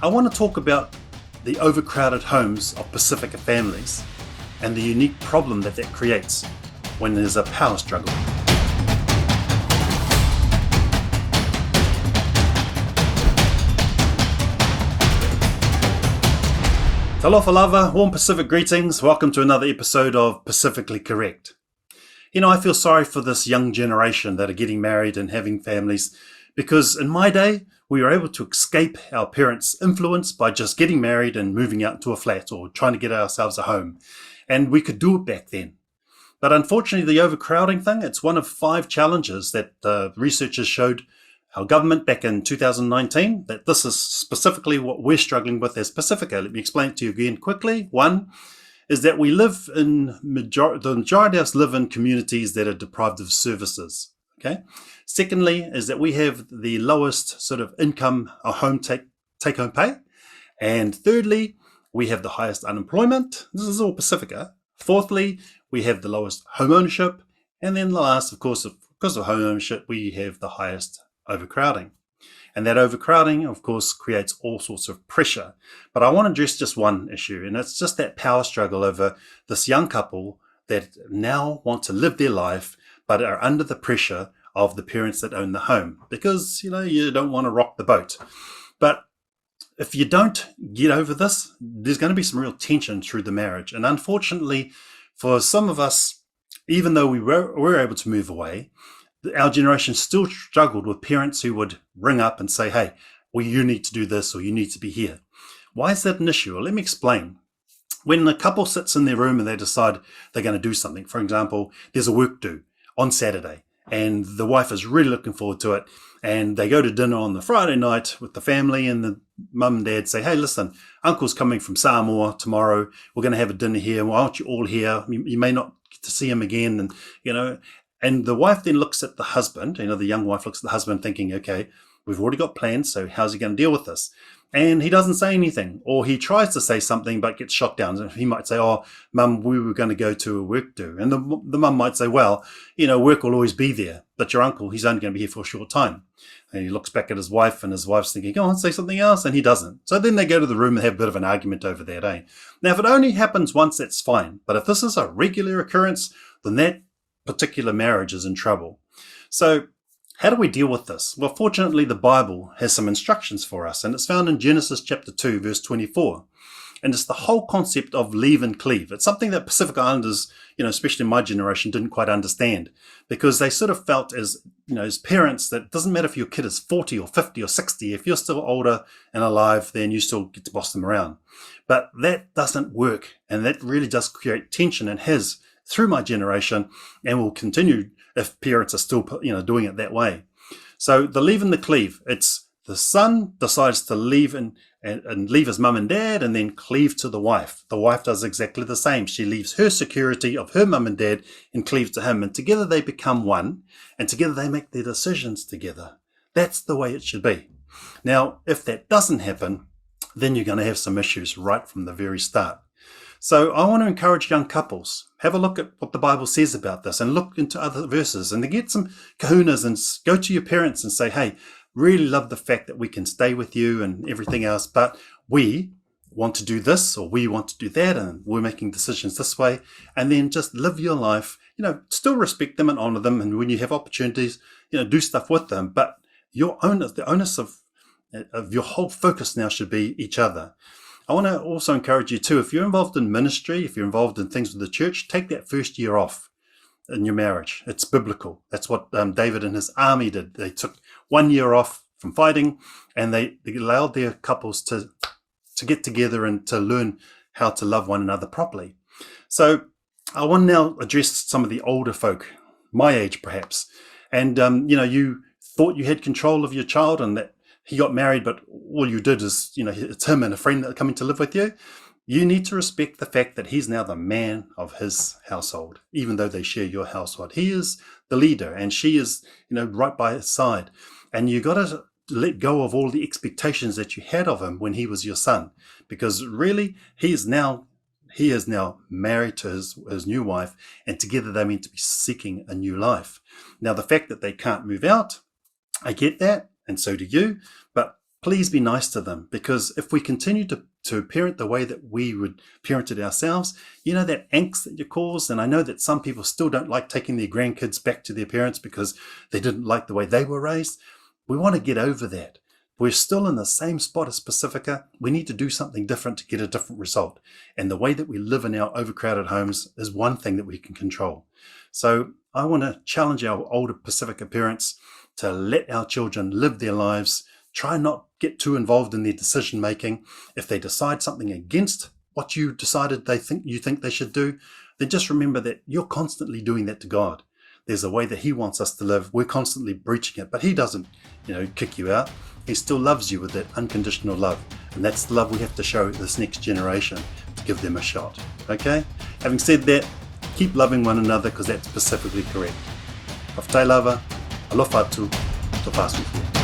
I want to talk about the overcrowded homes of Pacifica families and the unique problem that creates when there's a power struggle. Talofa lava, warm Pacific greetings. Welcome to another episode of Pacifically Correct. I feel sorry for this young generation that are getting married and having families, because in my day, we were able to escape our parents' influence by just getting married and moving out into a flat or trying to get ourselves a home. And we could do it back then. But unfortunately, the overcrowding thing, it's one of 5 challenges that researchers showed our government back in 2019, that this is specifically what we're struggling with as Pacifica. Let me explain it to you again quickly. One is that we live in, the majority of us live in communities that are deprived of services. Okay. Secondly, is that we have the lowest sort of income or home take-home pay. And thirdly, we have the highest unemployment. This is all Pacifica. Fourthly, we have the lowest home ownership. And then the last, of course, because of home ownership, we have the highest overcrowding. And that overcrowding, of course, creates all sorts of pressure. But I want to address just one issue, and it's just that power struggle over this young couple that now want to live their life but are under the pressure of the parents that own the home, because you don't want to rock the boat. But if you don't get over this, there's going to be some real tension through the marriage. And unfortunately, for some of us, even though we were able to move away, our generation still struggled with parents who would ring up and say, hey, well, you need to do this, or you need to be here. Why is that an issue? Well, let me explain. When a couple sits in their room and they decide they're going to do something, for example, there's a work due on Saturday, and the wife is really looking forward to it, and they go to dinner on the Friday night with the family, and the mum and dad say, hey, listen, uncle's coming from Samoa tomorrow, we're going to have a dinner here, why aren't you all here? You may not get to see him again. And the wife then looks at the husband, the young wife looks at the husband thinking, okay, we've already got plans, so how's he going to deal with this? And he doesn't say anything, or he tries to say something but gets shot down. He might say, oh, mum, we were going to go to a work do. And the mum might say, well, work will always be there, but your uncle, he's only going to be here for a short time. And he looks back at his wife, and his wife's thinking, go on, say something else, and he doesn't. So then they go to the room and have a bit of an argument over that, eh? Now, if it only happens once, that's fine. But if this is a regular occurrence, then that particular marriage is in trouble. So how do we deal with this? Well, fortunately, the Bible has some instructions for us, and it's found in Genesis chapter 2, verse 24. And it's the whole concept of leave and cleave. It's something that Pacific Islanders, especially in my generation, didn't quite understand, because they sort of felt as parents, that it doesn't matter if your kid is 40 or 50 or 60, if you're still older and alive, then you still get to boss them around. But that doesn't work, and that really does create tension, and has through my generation, and will continue if parents are still doing it that way. So the leave and the cleave, it's the son decides to leave and leave his mum and dad, and then cleave to the wife. The wife does exactly the same. She leaves her security of her mum and dad and cleaves to him, and together they become one, and together they make their decisions together. That's the way it should be. Now, if that doesn't happen, then you're going to have some issues right from the very start. So I want to encourage young couples, have a look at what the Bible says about this, and look into other verses, and to get some kahunas and go to your parents and say, hey, really love the fact that we can stay with you and everything else, but we want to do this, or we want to do that, and we're making decisions this way. And then just live your life, still respect them and honor them, and when you have opportunities, do stuff with them. But the onus of your whole focus now should be each other. I want to also encourage you too, if you're involved in ministry, if you're involved in things with the church, take that first year off in your marriage. It's biblical. That's what David and his army did. They took 1 year off from fighting, and they allowed their couples to get together and to learn how to love one another properly. So I want to now address some of the older folk, my age perhaps. And, you thought you had control of your child, and that he got married, but all you did is, it's him and a friend that are coming to live with you. You need to respect the fact that he's now the man of his household, even though they share your household. He is the leader, and she is, right by his side. And you got to let go of all the expectations that you had of him when he was your son, because really he is now married to his new wife, and together they're meant to be seeking a new life. Now, the fact that they can't move out, I get that. And so do you. But Please be nice to them, because if we continue to parent the way that we would parent it ourselves, that angst that you cause, and I know that some people still don't like taking their grandkids back to their parents because they didn't like the way they were raised. We want to get over that. We're still in the same spot as Pacifica. We need to do something different to get a different result. And the way that we live in our overcrowded homes is one thing that we can control. So I want to challenge our older Pacifica parents to let our children live their lives. Try not get too involved in their decision making. If they decide something against what you decided you think they should do, then just remember that you're constantly doing that to God. There's a way that He wants us to live. We're constantly breaching it, but He doesn't, kick you out. He still loves you with that unconditional love. And that's the love we have to show this next generation to give them a shot. Okay? Having said that, keep loving one another, because that's pacifically correct. Ka whai lava, alofa atu, to pasu.